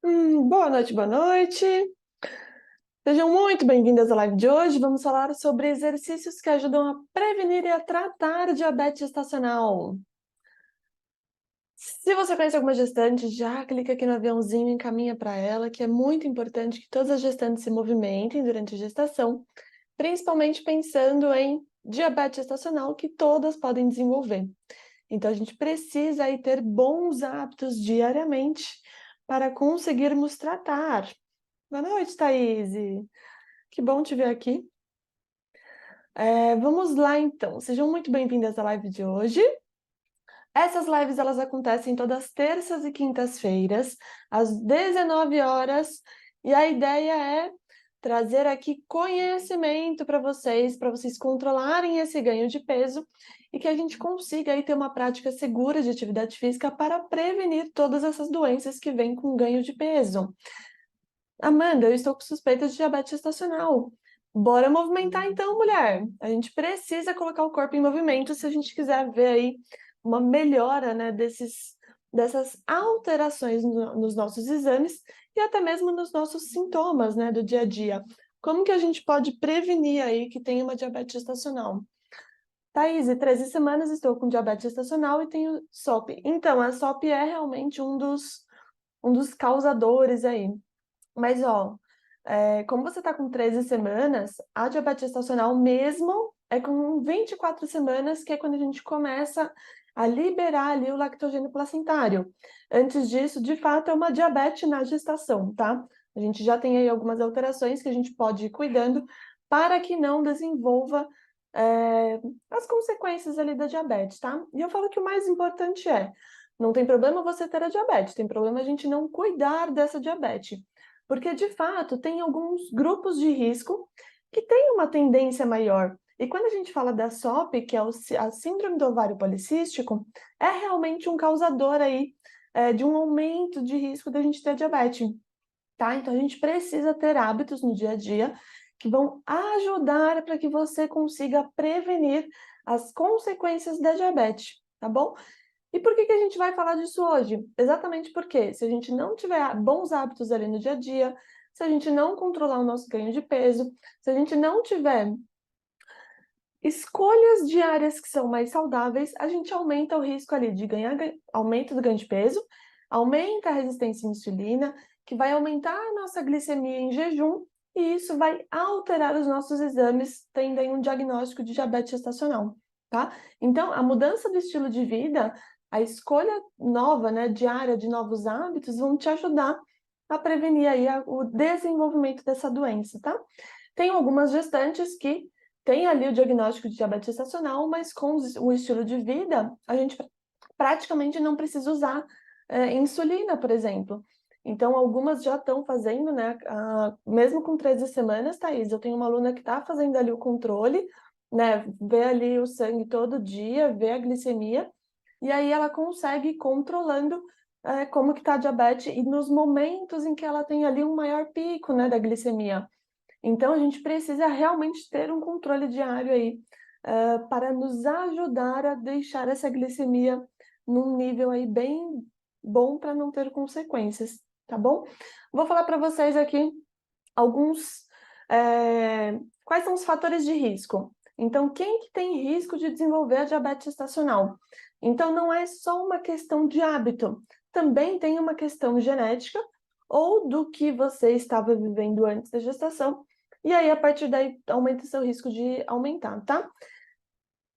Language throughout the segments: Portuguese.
Boa noite, boa noite. Sejam muito bem-vindas à live de hoje. Vamos falar sobre exercícios que ajudam a prevenir e a tratar diabetes gestacional. Se você conhece alguma gestante, já clica aqui no aviãozinho e encaminha para ela, que é muito importante que todas as gestantes se movimentem durante a gestação, principalmente pensando em diabetes gestacional, que todas podem desenvolver. Então, a gente precisa aí ter bons hábitos diariamente para conseguirmos tratar. Boa noite, Thaís. Que bom te ver aqui. Vamos lá, então. Sejam muito bem-vindas à live de hoje. Essas lives, elas acontecem todas terças e quintas-feiras, às 19 horas, e a ideia é trazer aqui conhecimento para vocês controlarem esse ganho de peso e que a gente consiga aí ter uma prática segura de atividade física para prevenir todas essas doenças que vêm com ganho de peso. Amanda, eu estou com suspeita de diabetes gestacional. Bora movimentar então, mulher. A gente precisa colocar o corpo em movimento se a gente quiser ver aí uma melhora, né, dessas alterações nos nossos exames e até mesmo nos nossos sintomas, né, do dia a dia. Como que a gente pode prevenir aí que tem uma diabetes gestacional? Thaís, 13 semanas estou com diabetes gestacional e tenho SOP. Então, a SOP é realmente um dos causadores aí. Mas, ó, como você está com 13 semanas, a diabetes gestacional mesmo é com 24 semanas, que é quando a gente começa a liberar ali o lactogênio placentário. Antes disso, de fato, é uma diabetes na gestação, tá? A gente já tem aí algumas alterações que a gente pode ir cuidando para que não desenvolva as consequências ali da diabetes, tá? E eu falo que o mais importante não tem problema você ter a diabetes, tem problema a gente não cuidar dessa diabetes. Porque, de fato, tem alguns grupos de risco que têm uma tendência maior. E quando a gente fala da SOP, que é a síndrome do ovário policístico, é realmente um causador aí de um aumento de risco da gente ter diabetes, tá? Então, a gente precisa ter hábitos no dia a dia que vão ajudar para que você consiga prevenir as consequências da diabetes, tá bom? E por que que a gente vai falar disso hoje? Exatamente porque se a gente não tiver bons hábitos ali no dia a dia, se a gente não controlar o nosso ganho de peso, se a gente não tiver escolhas diárias que são mais saudáveis, a gente aumenta o risco ali de aumento do ganho de peso, aumenta a resistência à insulina, que vai aumentar a nossa glicemia em jejum, e isso vai alterar os nossos exames, tendo aí um diagnóstico de diabetes gestacional, tá? Então, a mudança do estilo de vida, a escolha nova, né, diária de novos hábitos, vão te ajudar a prevenir aí o desenvolvimento dessa doença, tá? Tem algumas gestantes que tem ali o diagnóstico de diabetes gestacional, mas com o estilo de vida, a gente praticamente não precisa usar insulina, por exemplo. Então, algumas já estão fazendo, né? Mesmo com 13 semanas, Thaís, eu tenho uma aluna que está fazendo ali o controle, né? Vê ali o sangue todo dia, vê a glicemia, e aí ela consegue ir controlando como que está a diabetes e nos momentos em que ela tem ali um maior pico, né, da glicemia. Então, a gente precisa realmente ter um controle diário aí, para nos ajudar a deixar essa glicemia num nível aí bem bom para não ter consequências, tá bom? Vou falar para vocês aqui alguns, quais são os fatores de risco. Então, quem que tem risco de desenvolver a diabetes gestacional? Então, não é só uma questão de hábito, também tem uma questão genética ou do que você estava vivendo antes da gestação, e aí, a partir daí, aumenta o seu risco de aumentar, tá?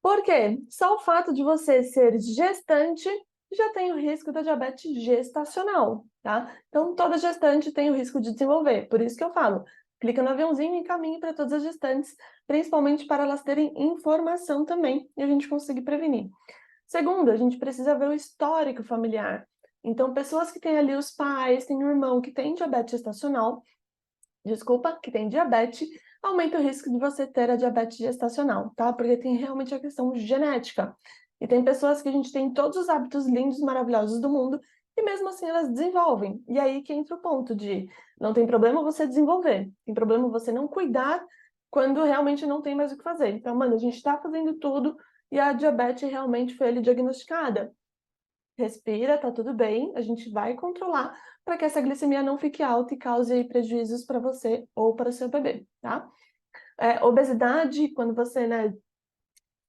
Por quê? Só o fato de você ser gestante já tem o risco da diabetes gestacional, tá? Então, toda gestante tem o risco de desenvolver. Por isso que eu falo, clica no aviãozinho e encaminhe para todas as gestantes, principalmente para elas terem informação também e a gente conseguir prevenir. Segundo, a gente precisa ver o histórico familiar. Então, pessoas que têm ali os pais, têm um irmão que tem diabetes gestacional, que tem diabetes, aumenta o risco de você ter a diabetes gestacional, tá? Porque tem realmente a questão genética. E tem pessoas que a gente tem todos os hábitos lindos, maravilhosos do mundo, e mesmo assim elas desenvolvem. E aí que entra o ponto de não tem problema você desenvolver, tem problema você não cuidar quando realmente não tem mais o que fazer. Então, mano, a gente tá fazendo tudo e a diabetes realmente foi ali diagnosticada. respira, tá tudo bem, a gente vai controlar para que essa glicemia não fique alta e cause aí prejuízos para você ou para o seu bebê, tá? Obesidade, quando você, né,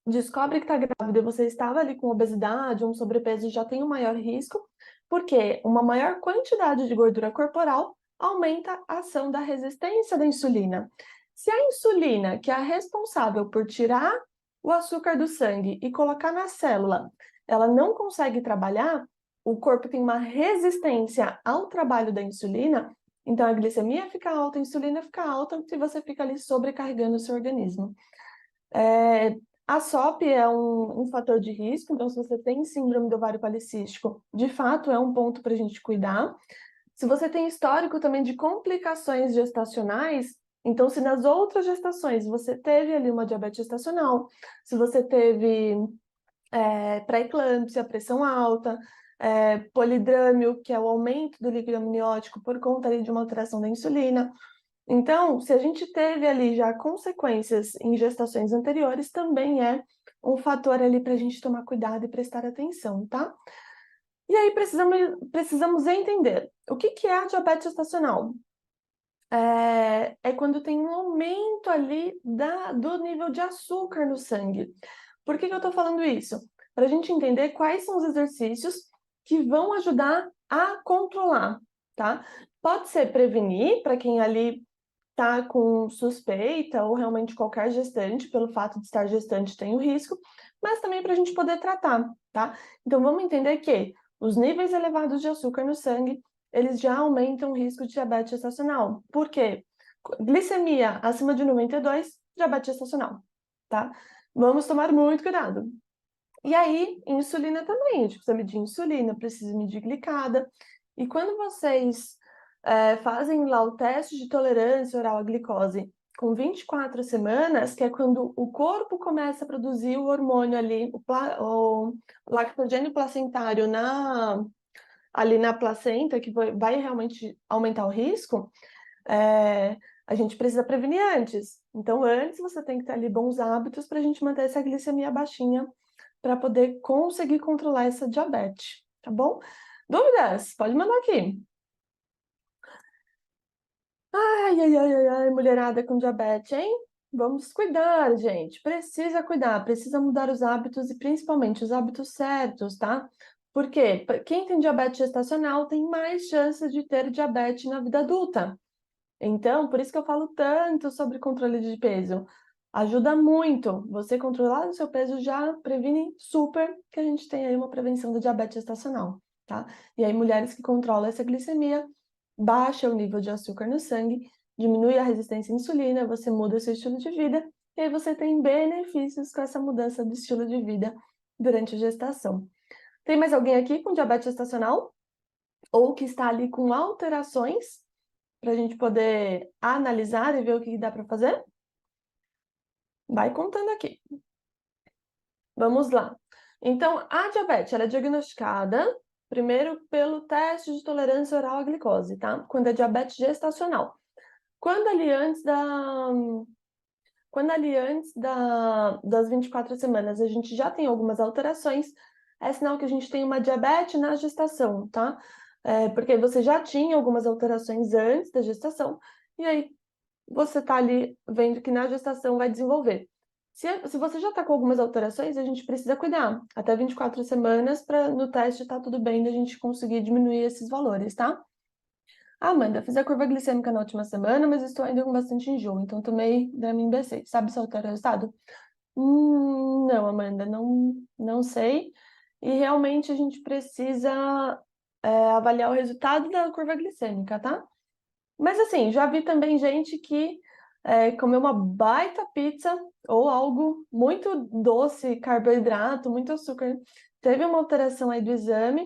descobre que está grávida e você estava ali com obesidade, um sobrepeso, já tem um maior risco, porque uma maior quantidade de gordura corporal aumenta a ação da resistência da insulina. Se a insulina, que é a responsável por tirar o açúcar do sangue e colocar na célula, ela não consegue trabalhar, o corpo tem uma resistência ao trabalho da insulina, então a glicemia fica alta, a insulina fica alta e você fica ali sobrecarregando o seu organismo. A SOP é um fator de risco, então se você tem síndrome do ovário policístico, de fato é um ponto para a gente cuidar. Se você tem histórico também de complicações gestacionais, então se nas outras gestações você teve ali uma diabetes gestacional, se você teve pré-eclâmpsia, pressão alta, polidrâmio, que é o aumento do líquido amniótico por conta ali de uma alteração da insulina, então, se a gente teve ali já consequências em gestações anteriores, também é um fator ali para a gente tomar cuidado e prestar atenção, tá? E aí precisamos entender o que é a diabetes gestacional. É quando tem um aumento ali do nível de açúcar no sangue. Por que eu estou falando isso? Para a gente entender quais são os exercícios que vão ajudar a controlar, tá? Pode ser prevenir, para quem ali tá com suspeita ou realmente qualquer gestante, pelo fato de estar gestante tem o risco, mas também para a gente poder tratar, tá? Então vamos entender que os níveis elevados de açúcar no sangue, eles já aumentam o risco de diabetes gestacional. Por quê? Glicemia acima de 92, diabetes gestacional, tá? Vamos tomar muito cuidado. E aí, insulina também, a gente precisa medir insulina, precisa medir glicada. E quando vocês fazem lá o teste de tolerância oral à glicose com 24 semanas, que é quando o corpo começa a produzir o hormônio ali, o lactogênio placentário ali na placenta, que vai realmente aumentar o risco, a gente precisa prevenir antes. Então, antes você tem que ter ali bons hábitos para a gente manter essa glicemia baixinha, para poder conseguir controlar essa diabetes, tá bom? Dúvidas? Pode mandar aqui. Ai, ai, ai, ai, ai, mulherada com diabetes, hein? Vamos cuidar, gente. Precisa cuidar, precisa mudar os hábitos e principalmente os hábitos certos, tá? Porque quem tem diabetes gestacional tem mais chances de ter diabetes na vida adulta. Então, por isso que eu falo tanto sobre controle de peso. Ajuda muito. Você controlar o seu peso já previne super que a gente tenha aí uma prevenção da diabetes gestacional, tá? E aí, mulheres que controlam essa glicemia, baixa o nível de açúcar no sangue, diminui a resistência à insulina, você muda o seu estilo de vida, e aí você tem benefícios com essa mudança do estilo de vida durante a gestação. Tem mais alguém aqui com diabetes gestacional? Ou que está ali com alterações para a gente poder analisar e ver o que dá para fazer? Vai contando aqui. Vamos lá. Então, a diabetes, ela é diagnosticada primeiro pelo teste de tolerância oral à glicose, tá? Quando é diabetes gestacional. Quando ali antes das 24 semanas a gente já tem algumas alterações, é sinal que a gente tem uma diabetes na gestação, tá? Porque você já tinha algumas alterações antes da gestação, e aí você tá ali vendo que na gestação vai desenvolver. Se você já está com algumas alterações, a gente precisa cuidar. Até 24 semanas para no teste tá tudo bem, da gente conseguir diminuir esses valores, tá? Ah, Amanda, fiz a curva glicêmica na última semana, mas estou ainda com bastante enjoo, então tomei Dramin B6. Sabe se altera o resultado? Não, Amanda, não sei. E realmente a gente precisa avaliar o resultado da curva glicêmica, tá? Mas assim, já vi também gente que comeu uma baita pizza ou algo muito doce, carboidrato, muito açúcar. Teve uma alteração aí do exame,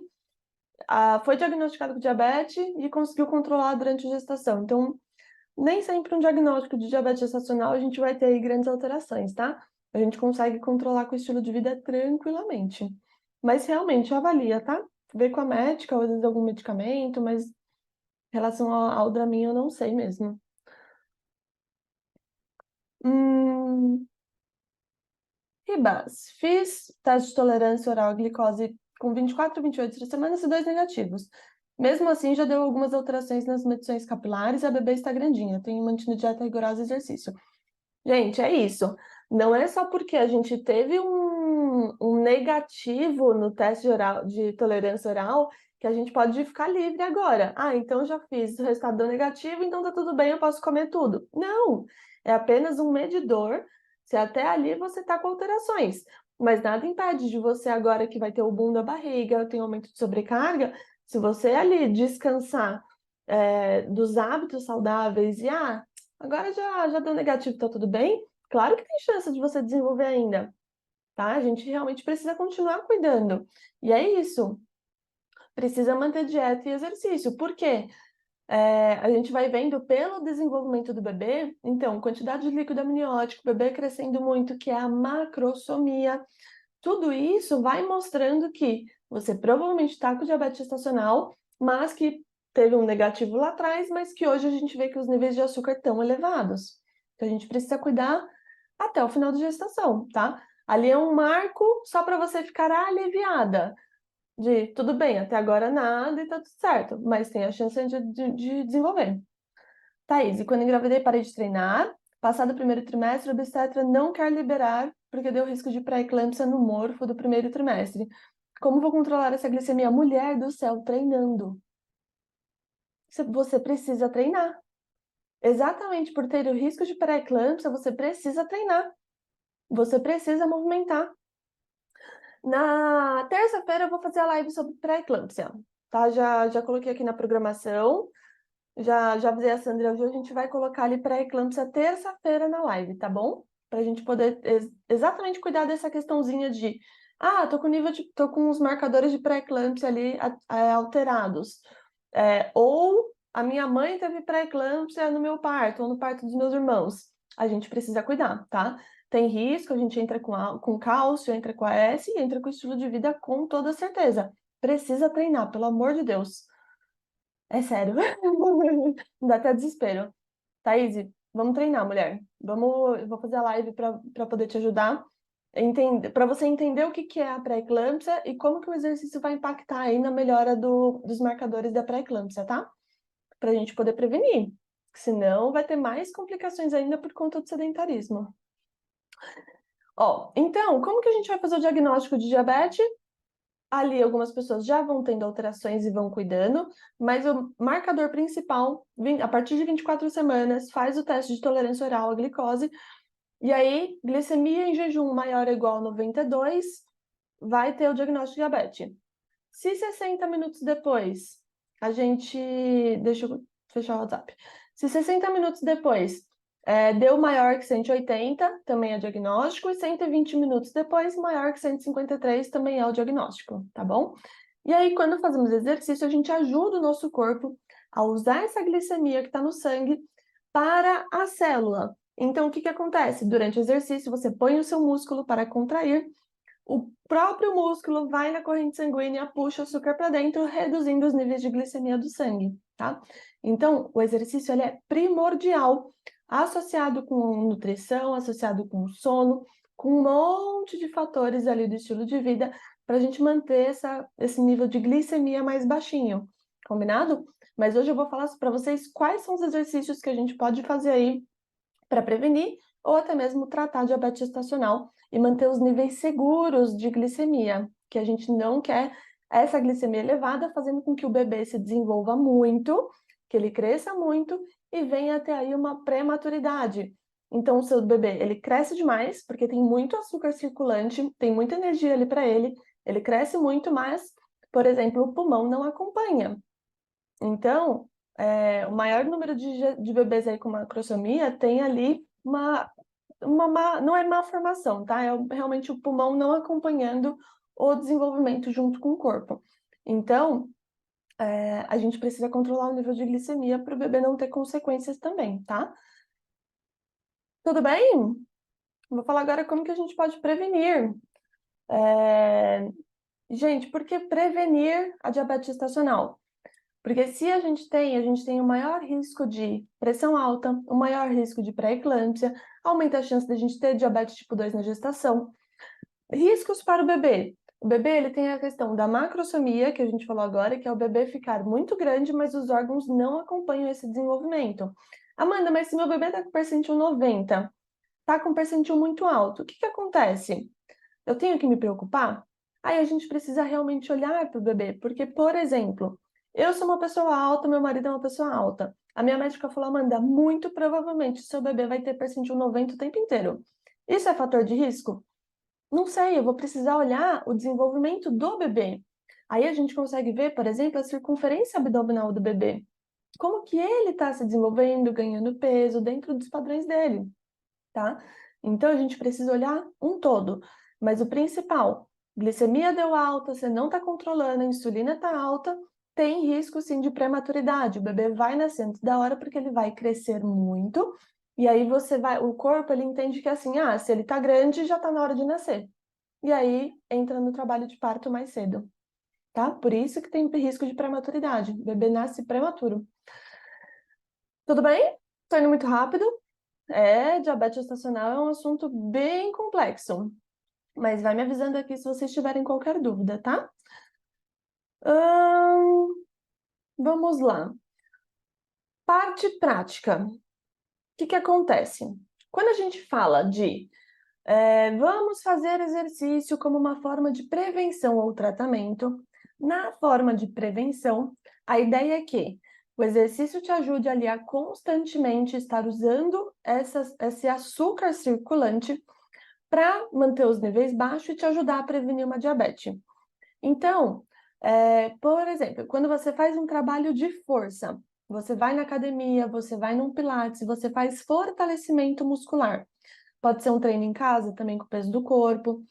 foi diagnosticado com diabetes e conseguiu controlar durante a gestação. Então, nem sempre um diagnóstico de diabetes gestacional a gente vai ter aí grandes alterações, tá? A gente consegue controlar com o estilo de vida tranquilamente. Mas realmente avalia, tá? Vê com a médica, ou às vezes algum medicamento, mas em relação ao Dramin eu não sei mesmo. Ribas, fiz teste de tolerância oral à glicose com 24, 28 semanas e 2 negativos. Mesmo assim, já deu algumas alterações nas medições capilares, a bebê está grandinha, tenho mantido dieta rigorosa e exercício. Gente, é isso. Não é só porque a gente teve um negativo no teste de tolerância oral que a gente pode ficar livre agora. Ah, então já fiz o resultado deu negativo, então tá tudo bem, eu posso comer tudo. Não, é apenas um medidor se até ali você tá com alterações. Mas nada impede de você agora que vai ter o boom da barriga, tem aumento de sobrecarga, se você ali descansar dos hábitos saudáveis e agora já deu negativo, tá tudo bem? Claro que tem chance de você desenvolver ainda, tá? A gente realmente precisa continuar cuidando. E é isso. Precisa manter dieta e exercício. Por quê? A gente vai vendo pelo desenvolvimento do bebê, então, quantidade de líquido amniótico, bebê crescendo muito, que é a macrosomia. Tudo isso vai mostrando que você provavelmente está com diabetes gestacional, mas que teve um negativo lá atrás, mas que hoje a gente vê que os níveis de açúcar estão elevados. Então a gente precisa cuidar até o final da gestação, tá? Ali é um marco só para você ficar aliviada de tudo bem, até agora nada e tá tudo certo, mas tem a chance de desenvolver. Thaís, e quando engravidei parei de treinar, passado o primeiro trimestre, a obstetra não quer liberar porque deu risco de pré-eclâmpsia no morfo do primeiro trimestre. Como vou controlar essa glicemia? Mulher do céu, treinando. Você precisa treinar. Exatamente por ter o risco de pré-eclâmpsia, você precisa treinar. Você precisa movimentar. Na terça-feira eu vou fazer a live sobre pré-eclâmpsia, tá? Já coloquei aqui na programação. Já avisei a Sandra, hoje a gente vai colocar ali pré-eclâmpsia terça-feira na live, tá bom? Pra gente poder exatamente cuidar dessa questãozinha de tô com os marcadores de pré-eclâmpsia ali alterados. Ou a minha mãe teve pré-eclâmpsia no meu parto, ou no parto dos meus irmãos. A gente precisa cuidar, tá? Tem risco, a gente entra com cálcio, entra com AS e entra com estilo de vida com toda certeza. Precisa treinar, pelo amor de Deus. É sério. Dá até desespero. Thaís, vamos treinar, mulher. Eu vou fazer a live para poder te ajudar. Para você entender o que é a pré-eclâmpsia e como que o exercício vai impactar aí na melhora dos marcadores da pré-eclâmpsia, tá? Para a gente poder prevenir. Senão vai ter mais complicações ainda por conta do sedentarismo. Ó, então, como que a gente vai fazer o diagnóstico de diabetes? Ali, algumas pessoas já vão tendo alterações e vão cuidando, mas o marcador principal, a partir de 24 semanas, faz o teste de tolerância oral à glicose, e aí, glicemia em jejum maior ou igual a 92, vai ter o diagnóstico de diabetes. Se 60 minutos depois, deixa eu fechar o WhatsApp. Se 60 minutos depois deu maior que 180, também é diagnóstico, e 120 minutos depois, maior que 153, também é o diagnóstico, tá bom? E aí, quando fazemos exercício, a gente ajuda o nosso corpo a usar essa glicemia que está no sangue para a célula. Então, o que acontece? Durante o exercício, você põe o seu músculo para contrair, o próprio músculo vai na corrente sanguínea, puxa o açúcar para dentro, reduzindo os níveis de glicemia do sangue, tá? Então, o exercício ele é primordial, associado com nutrição, associado com sono, com um monte de fatores ali do estilo de vida, para a gente manter esse nível de glicemia mais baixinho, combinado? Mas hoje eu vou falar para vocês quais são os exercícios que a gente pode fazer aí para prevenir ou até mesmo tratar diabetes gestacional e manter os níveis seguros de glicemia, que a gente não quer essa glicemia elevada, fazendo com que o bebê se desenvolva muito, que ele cresça muito e venha até aí uma prematuridade. Então, o seu bebê, ele cresce demais, porque tem muito açúcar circulante, tem muita energia ali para ele cresce muito, mas, por exemplo, o pulmão não acompanha. Então, o maior número de bebês aí com macrosomia tem ali não é malformação, tá? É realmente o pulmão não acompanhando o desenvolvimento junto com o corpo. Então, a gente precisa controlar o nível de glicemia para o bebê não ter consequências também, tá? Tudo bem? Vou falar agora como que a gente pode prevenir. Gente, por que prevenir a diabetes gestacional? Porque se a gente tem o maior risco de pressão alta, o maior risco de pré-eclâmpsia, aumenta a chance de a gente ter diabetes tipo 2 na gestação. Riscos para o bebê. O bebê, ele tem a questão da macrosomia, que a gente falou agora, que é o bebê ficar muito grande, mas os órgãos não acompanham esse desenvolvimento. Amanda, mas se meu bebê tá com percentil 90, tá com percentil muito alto, o que que acontece? Eu tenho que me preocupar? Aí a gente precisa realmente olhar para o bebê, porque, por exemplo, eu sou uma pessoa alta, meu marido é uma pessoa alta. A minha médica falou, Amanda, muito provavelmente seu bebê vai ter percentil 90 o tempo inteiro. Isso é fator de risco? Não sei, eu vou precisar olhar o desenvolvimento do bebê. Aí a gente consegue ver, por exemplo, a circunferência abdominal do bebê. Como que ele está se desenvolvendo, ganhando peso dentro dos padrões dele, tá? Então a gente precisa olhar um todo. Mas o principal, glicemia deu alta, você não está controlando, a insulina está alta, tem risco sim de prematuridade. O bebê vai nascer antes da hora porque ele vai crescer muito. E aí o corpo ele entende que assim, se ele está grande, já está na hora de nascer. E aí entra no trabalho de parto mais cedo, tá? Por isso que tem risco de prematuridade. O bebê nasce prematuro. Tudo bem? Tô indo muito rápido. Diabetes gestacional é um assunto bem complexo, mas vai me avisando aqui se vocês tiverem qualquer dúvida, tá? Vamos lá. Parte prática. O que que acontece? Quando a gente fala de vamos fazer exercício como uma forma de prevenção ou tratamento, na forma de prevenção, a ideia é que o exercício te ajude ali a constantemente estar usando esse açúcar circulante para manter os níveis baixos e te ajudar a prevenir uma diabetes. Então, por exemplo, quando você faz um trabalho de força, você vai na academia, você vai num pilates, você faz fortalecimento muscular. Pode ser um treino em casa, também com o peso do corpo.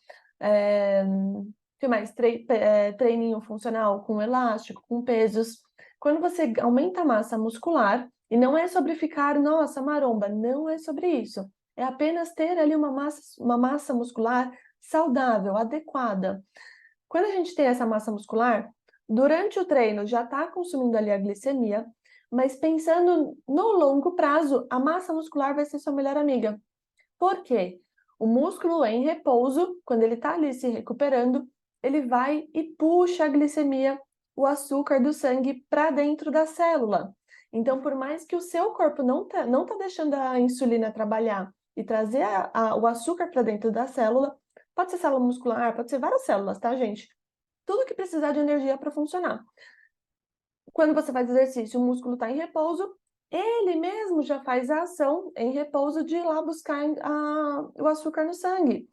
Que mais? Treininho funcional com elástico, com pesos. Quando você aumenta a massa muscular, e não é sobre ficar, nossa, maromba, não é sobre isso. É apenas ter ali uma massa muscular saudável, adequada. Quando a gente tem essa massa muscular, durante o treino já está consumindo ali a glicemia, mas pensando no longo prazo, a massa muscular vai ser sua melhor amiga. Por quê? O músculo em repouso, quando ele está ali se recuperando, ele vai e puxa a glicemia, o açúcar do sangue para dentro da célula. Então, por mais que o seu corpo não tá deixando a insulina trabalhar e trazer o açúcar para dentro da célula, pode ser célula muscular, pode ser várias células, tá, gente? Tudo que precisar de energia para funcionar. Quando você faz exercício, o músculo está em repouso, ele mesmo já faz a ação em repouso de ir lá buscar o açúcar no sangue.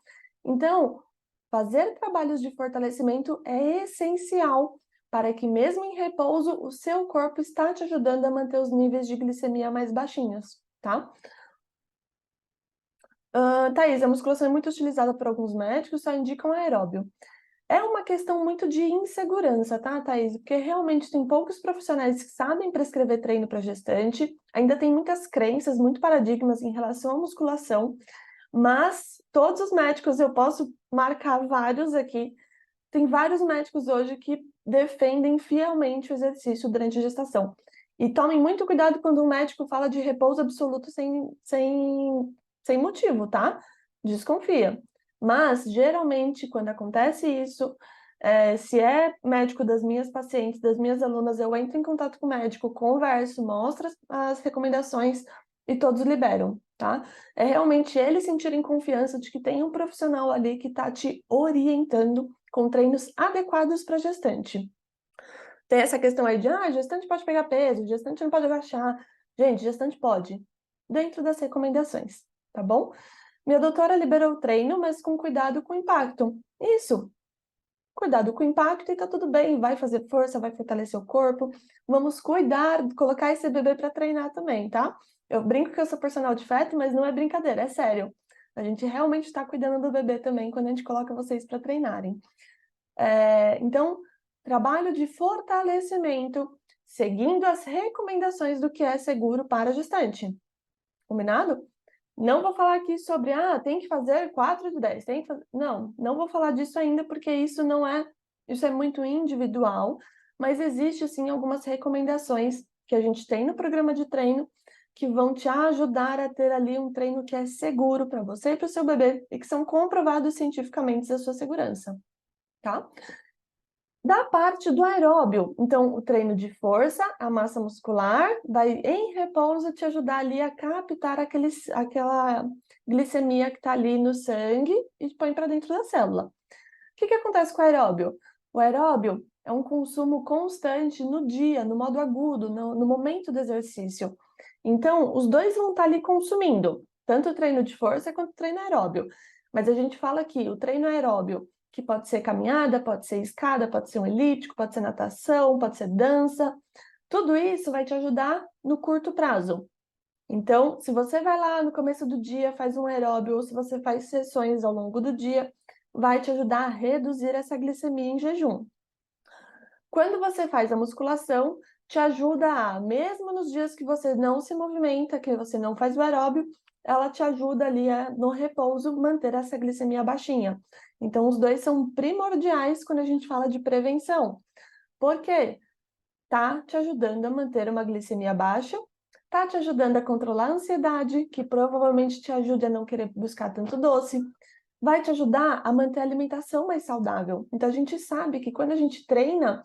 Então, fazer trabalhos de fortalecimento é essencial para que, mesmo em repouso, o seu corpo está te ajudando a manter os níveis de glicemia mais baixinhos, tá? Thaís, a musculação é muito utilizada por alguns médicos, só indicam aeróbio. É uma questão muito de insegurança, tá, Thaís? Porque realmente tem poucos profissionais que sabem prescrever treino para gestante, ainda tem muitas crenças, muito paradigmas em relação à musculação, mas todos os médicos, eu posso marcar vários aqui, tem vários médicos hoje que defendem fielmente o exercício durante a gestação. E tomem muito cuidado quando um médico fala de repouso absoluto sem motivo, tá? Desconfia. Mas, geralmente, quando acontece isso, se é médico das minhas pacientes, das minhas alunas, eu entro em contato com o médico, converso, mostro as recomendações e todos liberam, tá? É realmente eles sentirem confiança de que tem um profissional ali que está te orientando com treinos adequados para gestante. Tem essa questão aí de, gestante pode pegar peso, gestante não pode agachar. Gente, gestante pode, dentro das recomendações, tá bom? Minha doutora liberou o treino, mas com cuidado com o impacto. Isso, cuidado com o impacto e tá tudo bem, vai fazer força, vai fortalecer o corpo. Vamos cuidar, colocar esse bebê para treinar também, tá? Eu brinco que eu sou personal de feto, mas não é brincadeira, é sério. A gente realmente está cuidando do bebê também quando a gente coloca vocês para treinarem. Então, trabalho de fortalecimento, seguindo as recomendações do que é seguro para a gestante. Combinado? Não vou falar aqui sobre, tem que fazer 4 de 10, tem que fazer... Não vou falar disso ainda, porque isso é muito individual, mas existe, sim, algumas recomendações que a gente tem no programa de treino que vão te ajudar a ter ali um treino que é seguro para você e para o seu bebê e que são comprovados cientificamente a sua segurança. tá? Da parte do aeróbio, então o treino de força, a massa muscular, vai em repouso te ajudar ali a captar aquela glicemia que está ali no sangue e põe para dentro da célula. O que acontece com o aeróbio? O aeróbio é um consumo constante no dia, no modo agudo, no momento do exercício. Então, os dois vão estar ali consumindo, tanto o treino de força quanto o treino aeróbio. Mas a gente fala aqui, o treino aeróbio, que pode ser caminhada, pode ser escada, pode ser um elíptico, pode ser natação, pode ser dança. Tudo isso vai te ajudar no curto prazo. Então, se você vai lá no começo do dia, faz um aeróbio, ou se você faz sessões ao longo do dia, vai te ajudar a reduzir essa glicemia em jejum. Quando você faz a musculação, te ajuda a, mesmo nos dias que você não se movimenta, que você não faz o aeróbio, ela te ajuda ali a, no repouso, manter essa glicemia baixinha. Então, os dois são primordiais quando a gente fala de prevenção. Por quê? Tá te ajudando a manter uma glicemia baixa, tá te ajudando a controlar a ansiedade, que provavelmente te ajude a não querer buscar tanto doce, vai te ajudar a manter a alimentação mais saudável. Então, a gente sabe que quando a gente treina,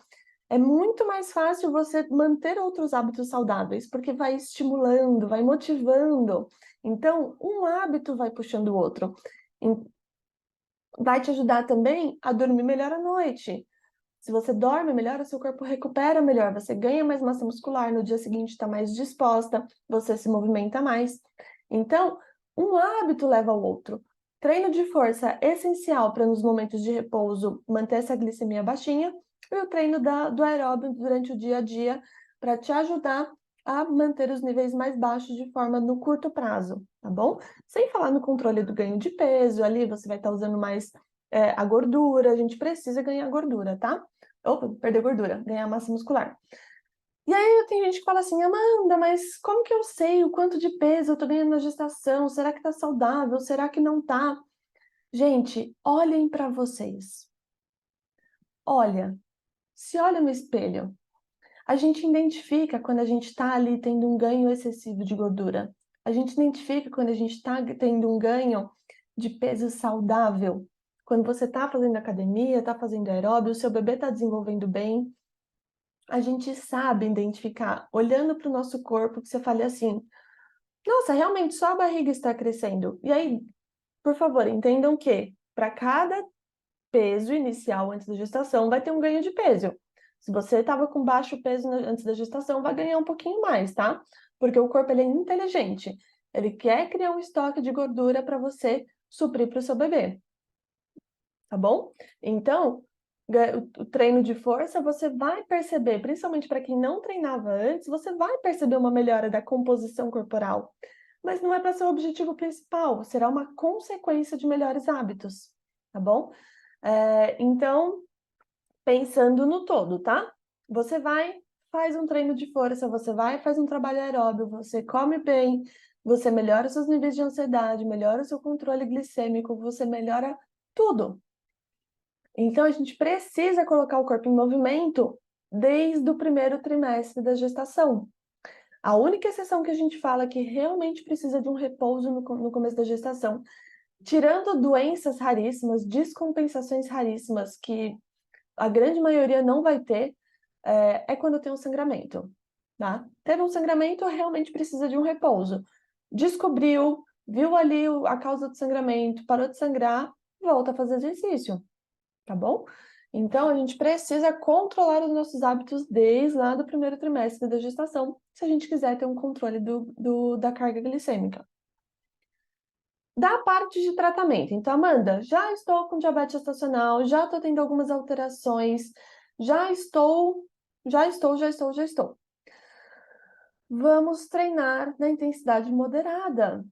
é muito mais fácil você manter outros hábitos saudáveis, porque vai estimulando, vai motivando. Então, um hábito vai puxando o outro. Vai te ajudar também a dormir melhor à noite. Se você dorme melhor, o seu corpo recupera melhor, você ganha mais massa muscular, no dia seguinte está mais disposta, você se movimenta mais. Então, um hábito leva ao outro. Treino de força é essencial para nos momentos de repouso manter essa glicemia baixinha, e o treino do aeróbio durante o dia a dia para te ajudar a manter os níveis mais baixos de forma no curto prazo, tá bom? Sem falar no controle do ganho de peso, ali você vai estar usando mais a gordura, a gente precisa ganhar gordura, tá? Opa, perder gordura, ganhar massa muscular. E aí tem gente que fala assim, Amanda, mas como que eu sei o quanto de peso eu tô ganhando na gestação? Será que tá saudável? Será que não tá? Gente, olhem para vocês. Se olha no espelho. A gente identifica quando a gente está ali tendo um ganho excessivo de gordura. A gente identifica quando a gente está tendo um ganho de peso saudável. Quando você está fazendo academia, está fazendo aeróbio, o seu bebê está desenvolvendo bem. A gente sabe identificar, olhando para o nosso corpo, que você fale assim, nossa, realmente só a barriga está crescendo. E aí, por favor, entendam que para cada peso inicial antes da gestação, vai ter um ganho de peso. Se você estava com baixo peso antes da gestação, vai ganhar um pouquinho mais, tá? Porque o corpo ele é inteligente. Ele quer criar um estoque de gordura para você suprir para o seu bebê. Tá bom? Então, o treino de força, você vai perceber, principalmente para quem não treinava antes, você vai perceber uma melhora da composição corporal. Mas não é para ser o objetivo principal, será uma consequência de melhores hábitos, tá bom? Então, pensando no todo, tá? Você vai, faz um treino de força, você vai, faz um trabalho aeróbio, você come bem, você melhora os seus níveis de ansiedade, melhora o seu controle glicêmico, você melhora tudo. Então, a gente precisa colocar o corpo em movimento desde o primeiro trimestre da gestação. A única exceção que a gente fala que realmente precisa de um repouso no começo da gestação, tirando doenças raríssimas, descompensações raríssimas, que a grande maioria não vai ter, é quando tem um sangramento, tá? Teve um sangramento, realmente precisa de um repouso. Descobriu, viu ali a causa do sangramento, parou de sangrar, volta a fazer exercício, tá bom? Então, a gente precisa controlar os nossos hábitos desde lá do primeiro trimestre da gestação, se a gente quiser ter um controle da carga glicêmica. Da parte de tratamento. Então, Amanda, já estou com diabetes gestacional, já estou tendo algumas alterações, já estou. Vamos treinar na intensidade moderada.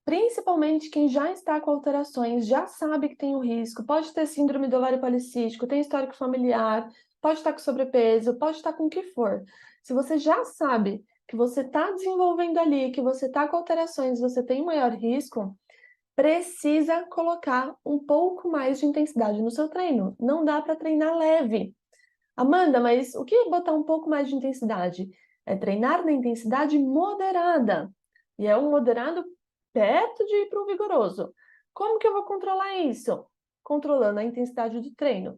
Principalmente quem já está com alterações, já sabe que tem o risco, pode ter síndrome do ovário policístico, tem histórico familiar, pode estar com sobrepeso, pode estar com o que for. Se você já sabe que você está desenvolvendo ali, que você está com alterações, você tem maior risco, precisa colocar um pouco mais de intensidade no seu treino. Não dá para treinar leve. Amanda, mas o que é botar um pouco mais de intensidade? É treinar na intensidade moderada. E é um moderado perto de ir para o vigoroso. Como que eu vou controlar isso? controlando a intensidade do treino.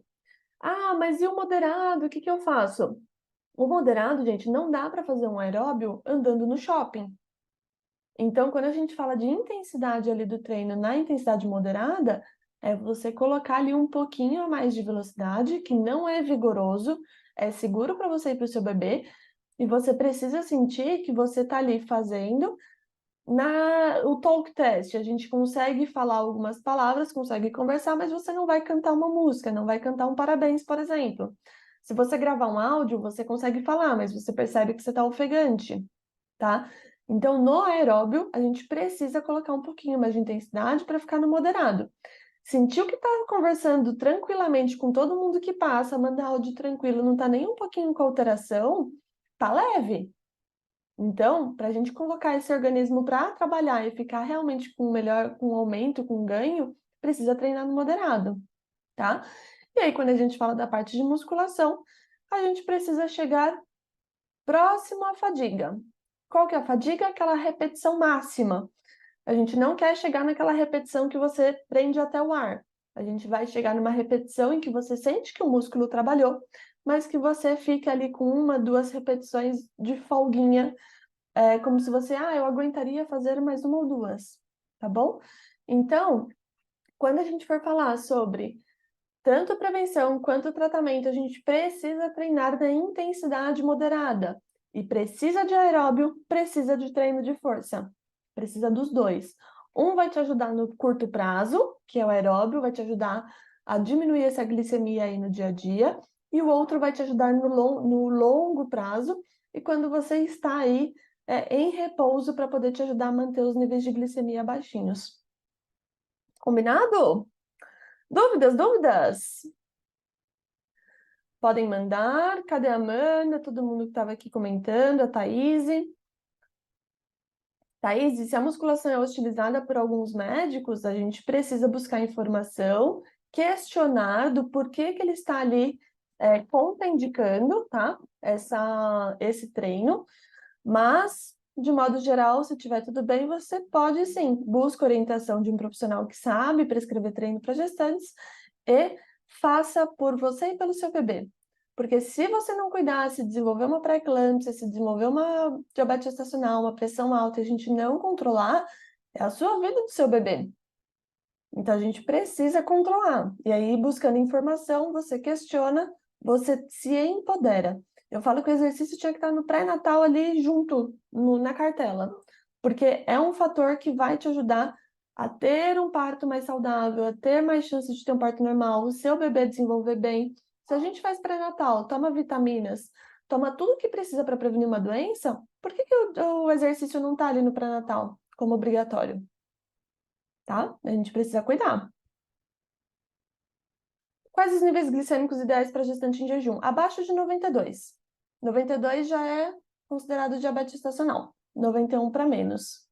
Ah, mas e o moderado? O que que eu faço? O moderado, gente, não dá para fazer um aeróbio andando no shopping. Então, quando a gente fala de intensidade ali do treino na intensidade moderada, é você colocar ali um pouquinho a mais de velocidade, que não é vigoroso, é seguro para você e para o seu bebê, e você precisa sentir que você está ali fazendo o talk test. A gente consegue falar algumas palavras, consegue conversar, mas você não vai cantar uma música, não vai cantar um parabéns, por exemplo. Se você gravar um áudio, você consegue falar, mas você percebe que você está ofegante, tá? Então, no aeróbio, a gente precisa colocar um pouquinho mais de intensidade para ficar no moderado. Sentiu que está conversando tranquilamente com todo mundo que passa, manda áudio tranquilo, não está nem um pouquinho com alteração, tá leve. Então, para a gente colocar esse organismo para trabalhar e ficar realmente com melhor, com aumento, com ganho, precisa treinar no moderado, tá? E aí, quando a gente fala da parte de musculação, a gente precisa chegar próximo à fadiga. Qual que é a fadiga? Aquela repetição máxima. A gente não quer chegar naquela repetição que você prende até o ar. A gente vai chegar numa repetição em que você sente que o músculo trabalhou, mas que você fica ali com uma, duas repetições de folguinha, como se você, eu aguentaria fazer mais uma ou duas, tá bom? Então, quando a gente for falar sobre tanto prevenção quanto tratamento, a gente precisa treinar na intensidade moderada. E precisa de aeróbio, precisa de treino de força. Precisa dos dois. Um vai te ajudar no curto prazo, que é o aeróbio, vai te ajudar a diminuir essa glicemia aí no dia a dia, e o outro vai te ajudar no longo prazo, e quando você está aí em repouso para poder te ajudar a manter os níveis de glicemia baixinhos. Combinado? Dúvidas, dúvidas? Podem mandar. Cadê a Amanda? Todo mundo que estava aqui comentando, a Thaís. Thaís, se a musculação é utilizada por alguns médicos, a gente precisa buscar informação, questionar do porquê que ele está ali contraindicando, tá? Esse treino, mas, de modo geral, se tiver tudo bem, você pode sim, busca orientação de um profissional que sabe prescrever treino para gestantes e faça por você e pelo seu bebê. Porque se você não cuidar, se desenvolver uma pré-eclâmpsia, se desenvolver uma diabetes gestacional, uma pressão alta, e a gente não controlar, é a sua vida do seu bebê. Então, a gente precisa controlar. E aí, buscando informação, você questiona, você se empodera. Eu falo que o exercício tinha que estar no pré-natal ali junto, na cartela. Porque é um fator que vai te ajudar a ter um parto mais saudável, a ter mais chances de ter um parto normal, o seu bebê desenvolver bem. Se a gente faz pré-natal, toma vitaminas, toma tudo que precisa para prevenir uma doença, por que o exercício não está ali no pré-natal como obrigatório? Tá? A gente precisa cuidar. Quais os níveis glicêmicos ideais para gestante em jejum? Abaixo de 92. 92 já é considerado diabetes gestacional. 91 para menos.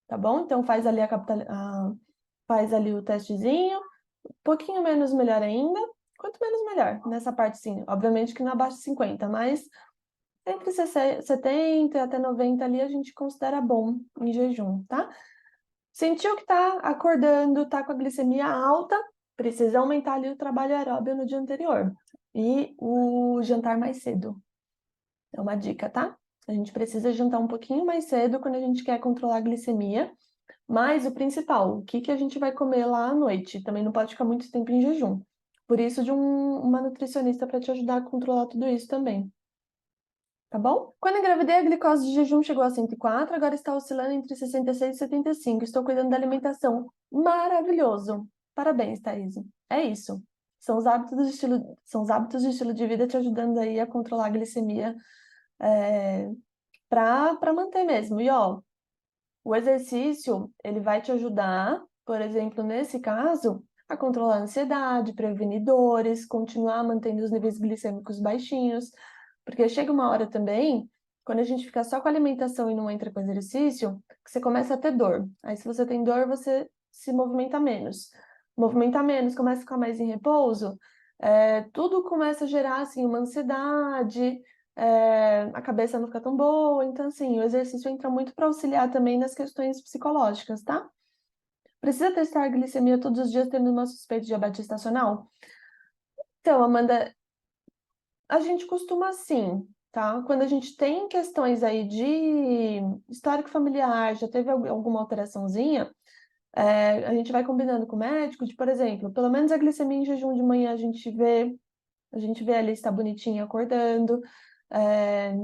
Tá bom? Então faz ali faz ali o testezinho. Um pouquinho menos melhor ainda. Quanto menos melhor nessa parte sim. Obviamente que não abaixo de 50, mas entre 70 e até 90 ali a gente considera bom em jejum, tá? Sentiu que tá acordando, tá com a glicemia alta, precisa aumentar ali o trabalho aeróbio no dia anterior. E o jantar mais cedo. É uma dica, tá? A gente precisa jantar um pouquinho mais cedo quando a gente quer controlar a glicemia. Mas o principal, o que que a gente vai comer lá à noite? Também não pode ficar muito tempo em jejum. Por isso, de uma nutricionista para te ajudar a controlar tudo isso também. Tá bom? Quando engravidei, a glicose de jejum chegou a 104, agora está oscilando entre 66 e 75. Estou cuidando da alimentação. Maravilhoso! Parabéns, Thaís. É isso. São os hábitos de estilo de vida te ajudando aí a controlar a glicemia para manter mesmo. E ó, o exercício, ele vai te ajudar, por exemplo, nesse caso, a controlar a ansiedade, prevenir dores, continuar mantendo os níveis glicêmicos baixinhos. Porque chega uma hora também, quando a gente fica só com a alimentação e não entra com exercício, que você começa a ter dor. Aí, se você tem dor, você se movimenta menos. Movimenta menos, começa a ficar mais em repouso, tudo começa a gerar, assim, uma ansiedade, a cabeça não fica tão boa. Então, assim, o exercício entra muito para auxiliar também nas questões psicológicas, tá? Precisa testar a glicemia todos os dias tendo uma suspeita de diabetes gestacional? Então, Amanda, a gente costuma sim, tá? Quando a gente tem questões aí de histórico familiar, já teve alguma alteraçãozinha, a gente vai combinando com o médico de, por exemplo, pelo menos a glicemia em jejum de manhã a gente vê ali se tá bonitinha acordando. É,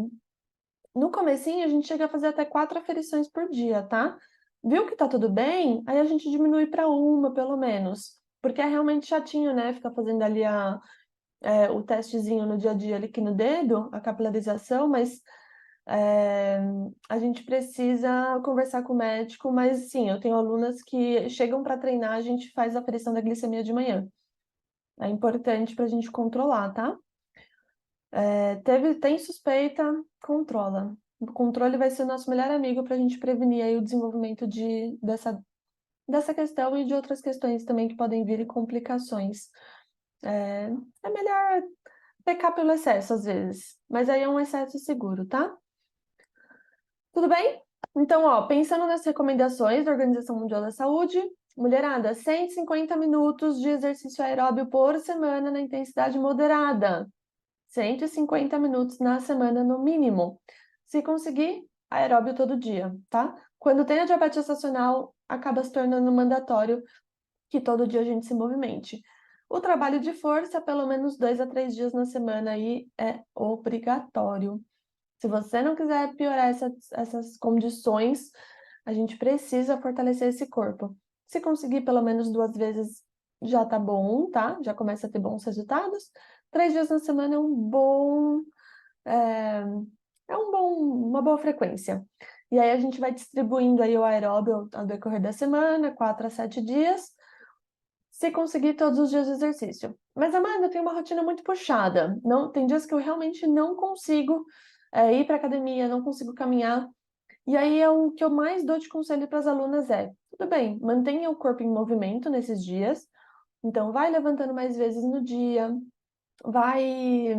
no comecinho, a gente chega a fazer até 4 aferições por dia, tá? Viu que tá tudo bem? Aí a gente diminui para uma, pelo menos. Porque é realmente chatinho, né? Ficar fazendo ali o testezinho no dia a dia ali aqui no dedo, a capilarização, mas é, a gente precisa conversar com o médico. Mas sim, eu tenho alunas que chegam para treinar, a gente faz a aferição da glicemia de manhã. É importante para a gente controlar, tá? Tem suspeita, controla. O controle vai ser o nosso melhor amigo para a gente prevenir aí o desenvolvimento dessa questão e de outras questões também que podem vir e complicações. É melhor pecar pelo excesso às vezes, mas aí é um excesso seguro, tá? Tudo bem? Então, ó, pensando nas recomendações da Organização Mundial da Saúde, mulherada, 150 minutos de exercício aeróbio por semana na intensidade moderada. 150 minutos na semana no mínimo. Se conseguir, aeróbio todo dia, tá? Quando tem a diabetes gestacional, acaba se tornando mandatório que todo dia a gente se movimente. O trabalho de força, pelo menos 2 a 3 dias na semana aí, é obrigatório. Se você não quiser piorar essas condições, a gente precisa fortalecer esse corpo. Se conseguir pelo menos 2 vezes, já tá bom, tá? Já começa a ter bons resultados. 3 dias na semana é, uma boa frequência. E aí a gente vai distribuindo aí o aeróbio ao decorrer da semana, 4 a 7 dias, se conseguir todos os dias de exercício. Mas, Amanda, eu tenho uma rotina muito puxada. Não, tem dias que eu realmente não consigo ir para academia, não consigo caminhar. E aí é o que eu mais dou de conselho para as alunas tudo bem, mantenha o corpo em movimento nesses dias. Então, vai levantando mais vezes no dia, vai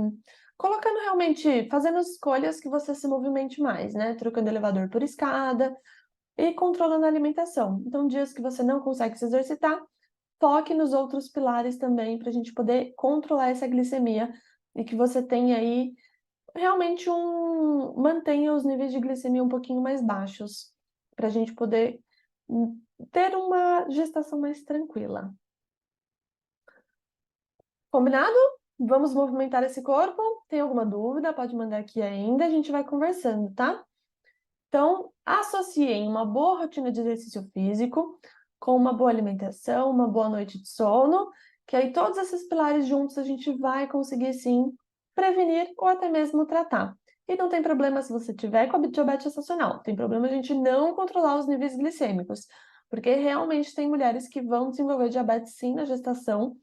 colocando realmente, fazendo escolhas que você se movimente mais, né? Trocando elevador por escada e controlando a alimentação. Então, dias que você não consegue se exercitar, foque nos outros pilares também para a gente poder controlar essa glicemia e que você tenha aí realmente mantenha os níveis de glicemia um pouquinho mais baixos, para a gente poder ter uma gestação mais tranquila. Combinado? Vamos movimentar esse corpo? Tem alguma dúvida? Pode mandar aqui ainda, a gente vai conversando, tá? Então, associem uma boa rotina de exercício físico com uma boa alimentação, uma boa noite de sono, que aí todos esses pilares juntos a gente vai conseguir sim prevenir ou até mesmo tratar. E não tem problema se você tiver com a diabetes gestacional, tem problema a gente não controlar os níveis glicêmicos, porque realmente tem mulheres que vão desenvolver diabetes sim na gestação,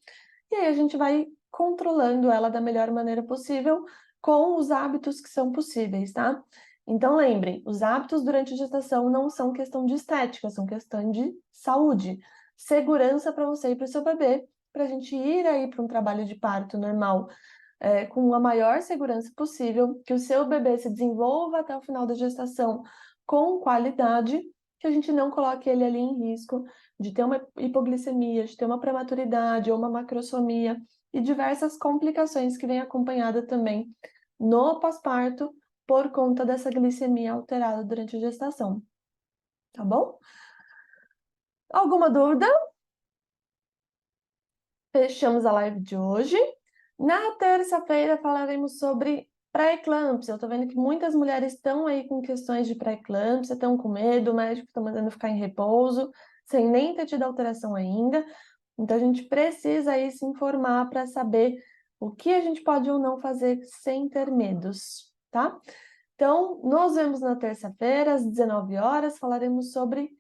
e aí a gente vai controlando ela da melhor maneira possível com os hábitos que são possíveis, tá? Então lembrem, os hábitos durante a gestação não são questão de estética, são questão de saúde, segurança para você e para o seu bebê, para a gente ir aí para um trabalho de parto normal, com a maior segurança possível, que o seu bebê se desenvolva até o final da gestação com qualidade, que a gente não coloque ele ali em risco de ter uma hipoglicemia, de ter uma prematuridade ou uma macrosomia e diversas complicações que vêm acompanhada também no pós-parto por conta dessa glicemia alterada durante a gestação. Tá bom? Alguma dúvida? Fechamos a live de hoje. Na terça-feira falaremos sobre pré-eclâmpsia. Eu tô vendo que muitas mulheres estão aí com questões de pré-eclâmpsia, estão com medo, o médico está mandando ficar em repouso, sem nem ter tido alteração ainda. Então a gente precisa aí se informar para saber o que a gente pode ou não fazer sem ter medos, tá? Então, nos vemos na terça-feira, às 19 horas, falaremos sobre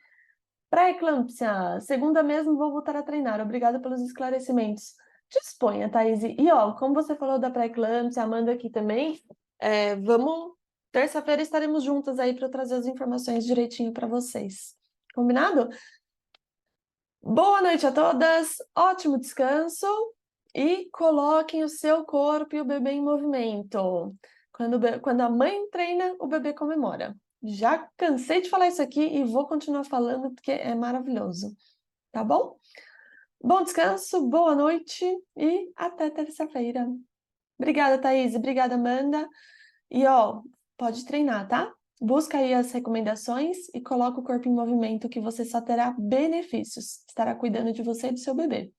pré-eclâmpsia. Segunda mesmo, vou voltar a treinar. Obrigada pelos esclarecimentos. Disponha, Thaís. E, ó, como você falou da pré-eclâmpsia, Amanda aqui também, terça-feira estaremos juntas aí para trazer as informações direitinho para vocês. Combinado? Boa noite a todas, ótimo descanso e coloquem o seu corpo e o bebê em movimento. Quando a mãe treina, o bebê comemora. Já cansei de falar isso aqui e vou continuar falando porque é maravilhoso. tá bom? Bom descanso, boa noite e até terça-feira. Obrigada, Thaís. Obrigada, Amanda. E, ó, pode treinar, tá? Busca aí as recomendações e coloca o corpo em movimento que você só terá benefícios. Estará cuidando de você e do seu bebê.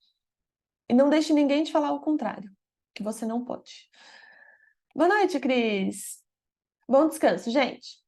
E não deixe ninguém te falar o contrário, que você não pode. Boa noite, Cris. Bom descanso, gente.